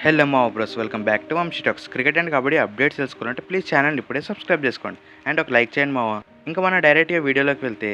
Hello మా bros, welcome back to Vamsi talks. Cricket and kabaddi updates తెలుసుకోవాలంటే please channel ఇప్పుడే subscribe చేసుకోండి అండ్ ఒక లైక్ చేయండి మావా. ఇంకా మన డైరెక్ట్గా వీడియోలోకి వెళ్తే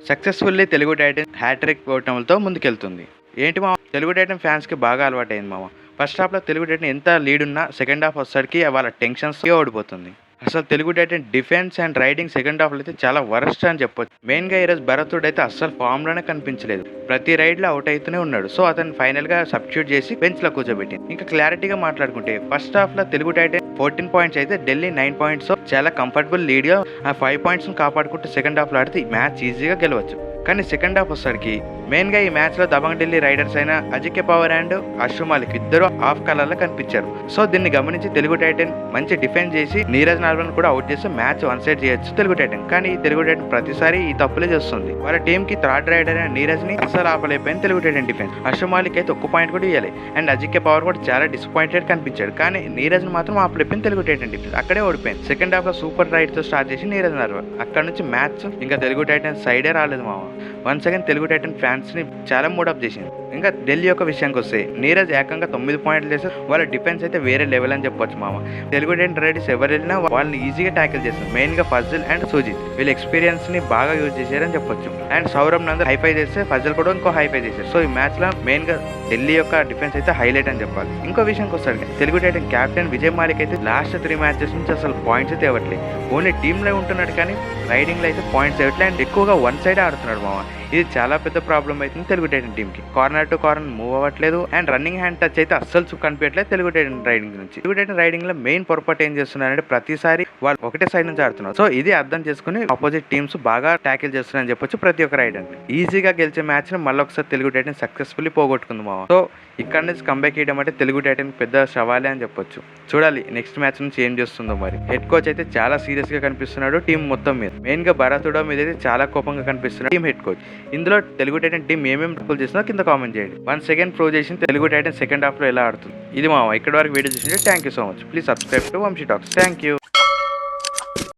సక్సెస్ఫుల్లీ తెలుగు టైటన్ హ్యాట్రిక్ ఓటములతో ముందుకెళ్తుంది. ఏంటి మా తెలుగు టైటన్ ఫ్యాన్స్కి బాగా అలవాటైంది మావా. ఫస్ట్ హాఫ్లో తెలుగు టైటన్ ఎంత లీడ్ ఉన్నా సెకండ్ హాఫ్ వచ్చేసరికి వాళ్ళ టెన్షన్స్గా ఓడిపోతుంది. అసలు Telugu Titan defence and riding second హాఫ్లో అయితే చాలా వరస్ట్ అని చెప్పొచ్చు. మెయిన్గా ఈరోజు భరతుడు అయితే అస్సలు ఫామ్లోనే కనిపించలేదు. ప్రతి రైడ్లో అవుట్ అవుతూనే ఉన్నాడు. సో అతను ఫైనల్గా సబ్స్టిట్యూట్ చేసి బెంచ్లో కూర్చోబెట్టింది. ఇంకా క్లారిటీగా మాట్లాడుకుంటే ఫస్ట్ హాఫ్లో తెలుగు టైటన్ 14 పాయింట్స్ అయితే ఢిల్లీ 9 పాయింట్స్ చాలా కంఫర్టబుల్ లీడ్గా ఆ 5 పాయింట్స్ని కాపాడుకుంటూ సెకండ్ హాఫ్లో ఆడితే ఈ మ్యాచ్ ఈజీగా గెలవచ్చు. కానీ సెకండ్ హాఫ్ వచ్చేసరికి మెయిన్గా ఈ మ్యాచ్లో దబంగ్ ఢిల్లీ రైడర్స్ అయిన అజింక్య పవర్ అండ్ అశ్రు మాలిక్ ఇద్దరు హాఫ్ కలర్లో కనిపించారు. సో దీన్ని గమనించి తెలుగు టైటన్ మంచి డిఫెన్స్ చేసి నీరజ్ నార్వల్ కూడా అవుట్ చేసి మ్యాచ్ వన్ సైడ్ చేయొచ్చు తెలుగు టైటన్. కానీ తెలుగు టైటన్ ప్రతిసారి ఈ తప్పులే చేస్తుంది. వాళ్ళ టీంకి థర్డ్ రైడర్ అయిన నీరజ్ ని అసలు ఆపలేకపోయింది తెలుగు టైటన్ డిఫెన్స్. అశ్రు మాలిక్ అయితే ఒక్క పాయింట్ కూడా ఇవ్వాలి అండ్ అజింక్య పవర్ కూడా చాలా డిసప్పాయింటెడ్ కనిపించాడు. కానీ నీరజ్ ని మాత్రం ఆపలేకపోయింది తెలుగు టైటన్ డిఫెన్స్. అక్కడే ఓడిపోయింది. సెకండ్ హాఫ్ లో సూపర్ రైడ్ తో స్టార్ట్ చేసి నీరజ్ నార్వల్ అక్కడ నుంచి మ్యాచ్ ఇంకా తెలుగు టైటన్ సైడే రాలేదు మామ. Once again Telugu Titan fans ని చాలా మూడప్ చేసింది. ఇంకా ఢిల్లీ యొక్క విషయానికి వస్తే నీరజ్ ఏకంగా 9 పాయింట్లు చేస్తే వాళ్ళ డిఫెన్స్ అయితే వేరే లెవెల్ అని చెప్పొచ్చు మామ. తెలుగు టైటన్ రైడర్స్ ఎవరు వెళ్ళినా వాళ్ళని ఈజీగా ట్యాకిల్ చేస్తారు. మెయిన్ గా ఫజల్ అండ్ సుజిత్ వీళ్ళ ఎక్స్పీరియన్స్ ని బాగా యూజ్ చేశారని చెప్పొచ్చు. అండ్ సౌరభ్ నందర్ హైఫై చేస్తే ఫజల్ కూడా ఇంకో హైఫై చేశారు. సో ఈ మ్యాచ్ లో మెయిన్ గా ఢిల్లీ యొక్క డిఫెన్స్ అయితే హైలైట్ అని చెప్పాలి. ఇంకో విషయానికి వస్తాడు తెలుగు టైటన్ కెప్టెన్ విజయ్ మాలిక్ అయితే లాస్ట్ 3 మ్యాచెస్ నుంచి అసలు పాయింట్స్ అయితే ఇవ్వట్లేదు. ఓన్లీ టీమ్ లో ఉంటున్నాడు కానీ రైడింగ్ లో అయితే పాయింట్స్ ఇవ్వట్లేదు అండ్ ఎక్కువగా వన్ సైడ్ ఆడుతున్నాడు మామ. ఇది చాలా పెద్ద ప్రాబ్లం అవుతుంది తెలుగు టైటన్ టీమ్ కి. కార్నర్ టు కార్నర్ మూవ్ అవ్వట్లేదు అండ్ రన్నింగ్ హ్యాండ్ టచ్ అయితే అస్సలు కనిపించట్లేదు తెలుగు టైటన్ రైడింగ్ నుంచి. తెలుగు టైటన్ రైడింగ్ లో మెయిన్ పొరపాటు ఏం చేస్తున్నారంటే ప్రతిసారి వాళ్ళు ఒకటే సైడ్ నుంచి ఆడుతున్నారు. సో ఇది అర్థం చేసుకుని ఆపోజిట్ టీమ్స్ బాగా ట్యాకిల్ చేస్తున్నారని చెప్పొచ్చు ప్రతి ఒక్క రైడర్. ఈజీగా గెలిచే మ్యాచ్ ని మళ్ళీ ఒకసారి తెలుగు టైటన్ సక్సెస్ఫుల్లీ పోగొట్టుకుంది మామ. సో ఇక్కడ నుంచి కంబ్యాక్ చేయడం అంటే తెలుగు టైటన్ పెద్ద సవాలే అని చెప్పొచ్చు. చూడాలి నెక్స్ట్ మ్యాచ్ నుంచి ఏం చేస్తుందో మరి. హెడ్ కోచ్ అయితే చాలా సీరియస్ గా కనిపిస్తున్నాడు టీం మొత్తం మీద. మెయిన్ గా భరతుడ మీద అయితే చాలా కోపంగా కనిపిస్తున్నాడు టీం హెడ్ కోచ్. ఇందులో తెలుగు టైటన్ టీం ఏమేమి తప్పులు చేస్తుందో కింద కామెంట్ చేయండి. వన్ సెకండ్ ప్రూవ్ చేసి తెలుగు టైటన్ సెకండ్ హాఫ్ లో ఎలా ఆడుతుంది. ఇది మామ ఇక్కడ వరకు వీడియో చూసింటే thank you so much. Please subscribe to Vamsi talks. Thank you.